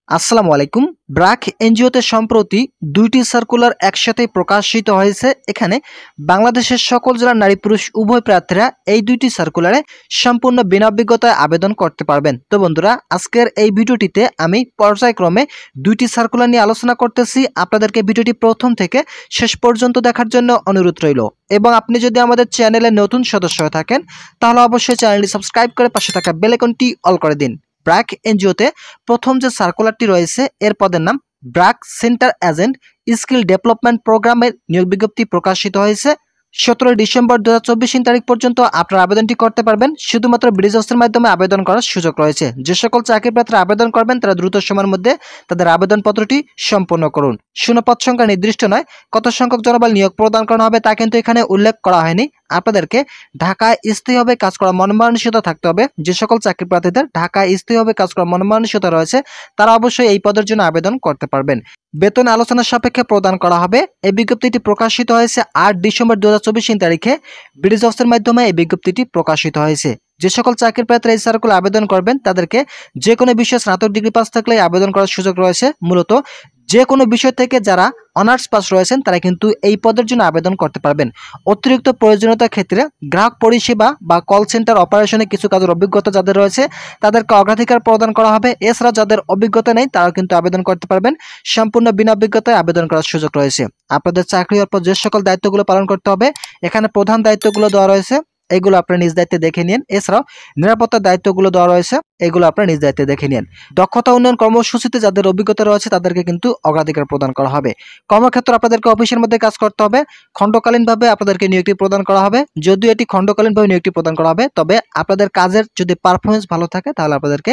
আসসালামু আলাইকুম। ব্র্যাক এনজিওতে সম্প্রতি ২টি সার্কুলার একসাথে প্রকাশিত হয়েছে। এখানে বাংলাদেশের সকল জেলার নারী পুরুষ উভয় প্রার্থীরা এই ২টি সার্কুলারে সম্পূর্ণ বিনা অভিজ্ঞতায় আবেদন করতে পারবেন। তো বন্ধুরা, আজকের এই ভিডিওটিতে আমি পর্যায়ক্রমে ২টি সার্কুলার নিয়ে আলোচনা করতেছি। আপনাদেরকে ভিডিওটি প্রথম থেকে শেষ পর্যন্ত দেখার জন্য অনুরোধ রইল। এবং আপনি যদি আমাদের চ্যানেলে নতুন সদস্য হয়ে থাকেন তাহলে অবশ্যই চ্যানেলটি সাবস্ক্রাইব করে পাশে থাকা বেল আইকনটি অল করে দিন। ব্র্যাক এনজিওতে প্রথম যে সার্কুলারটি রয়েছে এর পদের নাম BRAC centre agent skill development প্রোগ্রামের নিয়োগ বিজ্ঞপ্তি প্রকাশিত হয়েছে। 17 ডিসেম্বর 2024 তারিখ পর্যন্ত আপনারা আবেদনটি করতে পারবেন। শুধুমাত্র ব্রিজ হস্তের মাধ্যমে আবেদন করার সুযোগ রয়েছে। যে সকল চাকরি প্রার্থীরা আবেদন করবেন তারা দ্রুত সময়ের মধ্যে তাদের আবেদনপত্রটি সম্পন্ন করুন। শূন্যপদ সংখ্যা নির্দিষ্ট নয়, কত সংখ্যক জনবল নিয়োগ প্রদান করা হবে তা কিন্তু এখানে উল্লেখ করা হয়নি। আপনাদেরকে ঢাকায় স্থায়ীভাবে কাজ করার মনোমানসিকতা থাকতে হবে। যে সকল চাকরি প্রার্থীদের ঢাকায় স্থায়ীভাবে কাজ করার মনোমানসিকতা রয়েছে তারা অবশ্যই এই পদের জন্য আবেদন করতে পারবেন। বেতন আলোচনার সাপেক্ষে প্রদান করা হবে। এই বিজ্ঞপ্তিটি প্রকাশিত হয়েছে 8 ডিসেম্বর 2024 তারিখে। ব্রিজ হস্তের মাধ্যমে এই বিজ্ঞপ্তিটি প্রকাশিত হয়েছে। যে সকল চাকরি প্রার্থীরা এই সার্কুলারে আবেদন করবেন তাদেরকে যে কোনো বিষয়ে স্নাতক ডিগ্রি পাস থাকলে আবেদন করার সুযোগ রয়েছে। মূলত যে কোনো বিষয় থেকে যারা অনার্স পাস রয়েছেন তারা কিন্তু এই পদের জন্য আবেদন করতে পারবেন। অতিরিক্ত প্রয়োজনীয়তার ক্ষেত্রে গ্রাহক পরিষেবা বা কল সেন্টার অপারেশনে কিছু কাজের অভিজ্ঞতা যাদের রয়েছে তাদেরকে অগ্রাধিকার প্রদান করা হবে। এছাড়া যাদের অভিজ্ঞতা নেই তারাও কিন্তু আবেদন করতে পারবেন। সম্পূর্ণ বিনা অভিজ্ঞতায় আবেদন করার সুযোগ রয়েছে। আপনাদের চাকরি হওয়ার পর যে সকল দায়িত্বগুলো পালন করতে হবে এখানে প্রধান দায়িত্বগুলো দেওয়া রয়েছে, এগুলো আপনার নিজ দায়িত্বে দেখে নিন। এছাড়াও নিরাপত্তার দায়িত্বগুলো দেওয়া রয়েছে, এগুলো আপনার নিজ দায়িত্বে দেখে নিন। দক্ষতা উন্নয়ন কর্মসূচিতে যাদের অভিজ্ঞতা রয়েছে তাদেরকে কিন্তু অগ্রাধিকার প্রদান করা হবে। কর্মক্ষেত্র আপনাদেরকে অফিসের মধ্যে কাজ করতে হবে। খণ্ডকালীনভাবে আপনাদেরকে নিয়োগটি প্রদান করা হবে। যদিও এটি খণ্ডকালীনভাবে নিয়োগটি প্রদান করা হবে, তবে আপনাদের কাজের যদি পারফরমেন্স ভালো থাকে তাহলে আপনাদেরকে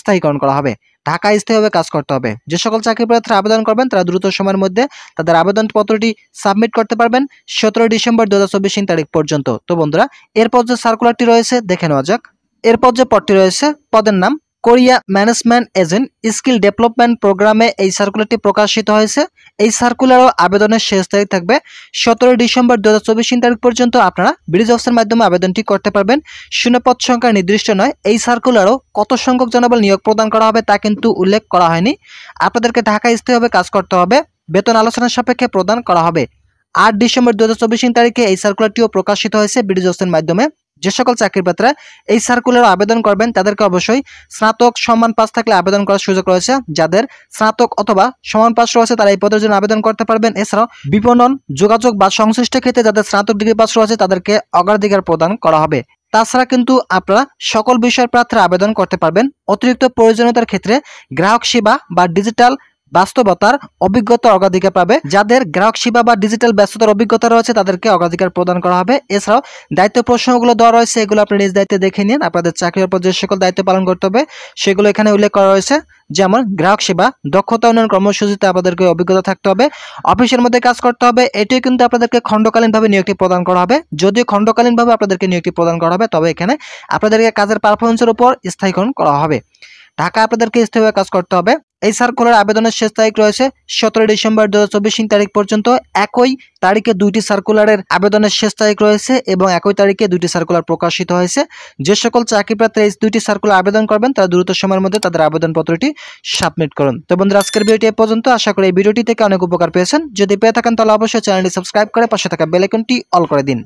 স্থায়ীকরণ করা হবে। ঢাকায় স্থায়ীভাবে কাজ করতে হবে। যে সকল চাকরি প্রার্থীরা আবেদন করবেন তারা দ্রুত সময়ের মধ্যে তাদের আবেদনপত্রটি সাবমিট করতে পারবেন 17 ডিসেম্বর 2024 তারিখ পর্যন্ত। তো বন্ধুরা, এরপর যে সার্কুলারটি রয়েছে দেখে নেওয়া যাক। এরপর যে পদটি রয়েছে পদের নাম Korea management agent skill development প্রোগ্রামে এই সার্কুলারটি প্রকাশিত হয়েছে। এই সার্কুলারও আবেদনের শেষ তারিখ থাকবে 17 ডিসেম্বর 2024 তারিখ পর্যন্ত। আপনারা ব্রিজ অফিসের মাধ্যমে আবেদনটি করতে পারবেন। শূন্যপদ সংখ্যা নির্দিষ্ট নয়। এই সার্কুলারও কত সংখ্যক জনবল নিয়োগ প্রদান করা হবে তা কিন্তু উল্লেখ করা হয়নি। আপনাদেরকে ঢাকায় স্থায়ীভাবে কাজ করতে হবে। বেতন আলোচনার সাপেক্ষে প্রদান করা হবে। 8 ডিসেম্বর 2024 তারিখে এই সার্কুলারটিও প্রকাশিত হয়েছে ব্রিজ অফিসের মাধ্যমে। যে সকল চাকরি প্রার্থীরা এই সার্কুলারে আবেদন করবেন তাদেরকে অবশ্যই স্নাতক সমান পাস থাকলে আবেদন করার সুযোগ রয়েছে। যাদের স্নাতক অথবা সমান পাস রয়েছে তারা এই পদের জন্য আবেদন করতে পারবেন। এছাড়াও বিপণন, যোগাযোগ বা সংশ্লিষ্ট ক্ষেত্রে যাদের স্নাতক ডিগ্রি পাস রয়েছে তাদেরকে অগ্রাধিকার প্রদান করা হবে। তাছাড়া কিন্তু আপনারা সকল বিষয়ের প্রার্থীরা আবেদন করতে পারবেন। অতিরিক্ত প্রয়োজনীয়তার ক্ষেত্রে গ্রাহক সেবা বা ডিজিটাল বাস্তবতার অভিজ্ঞতা অগ্রাধিকার পাবে। যাদের গ্রাহক সেবা বা ডিজিটাল ব্যস্ততার অভিজ্ঞতা রয়েছে তাদেরকে অগ্রাধিকার প্রদান করা হবে। এছাড়াও দায়িত্ব প্রশ্নগুলো দেওয়া রয়েছে, এগুলো আপনি নিজ দায়িত্বে দেখে নিন। আপনাদের চাকরির উপর যে সকল দায়িত্ব পালন করতে হবে সেগুলো এখানে উল্লেখ করা রয়েছে। যেমন গ্রাহক সেবা, দক্ষতা উন্নয়ন কর্মসূচিতে আপনাদেরকে অভিজ্ঞতা থাকতে হবে, অফিসের মধ্যে কাজ করতে হবে। এটিও কিন্তু আপনাদেরকে খণ্ডকালীনভাবে নিয়োগটি প্রদান করা হবে। যদিও খণ্ডকালীনভাবে আপনাদেরকে নিয়োগটি প্রদান করা হবে, তবে এখানে আপনাদেরকে কাজের পারফরমেন্সের উপর স্থায়ীকরণ করা হবে। ঢাকা আপনাদেরকে স্থায়ীভাবে কাজ করতে হবে। এই সার্কুলার আবেদনের শেষ তারিখ রয়েছে 17 ডিসেম্বর 2024 তারিখ পর্যন্ত। একই তারিখে 2টি সার্কুলারের আবেদনের শেষ তারিখ রয়েছে এবং একই তারিখে 2টি সার্কুলার প্রকাশিত হয়েছে। যে সকল চাকরি প্রার্থীরা এই 2টি সার্কুলার আবেদন করবেন তারা দ্রুত সময়ের মধ্যে তাদের আবেদনপত্রটি সাবমিট করুন। তো বন্ধুরা, আজকের ভিডিওটি এ পর্যন্ত। আশা করি এই ভিডিওটি থেকে অনেক উপকার পেয়েছেন। যদি পেয়ে থাকেন তাহলে অবশ্যই চ্যানেলটি সাবস্ক্রাইব করে পাশে থাকা বেল আইকনটি অল করে দিন।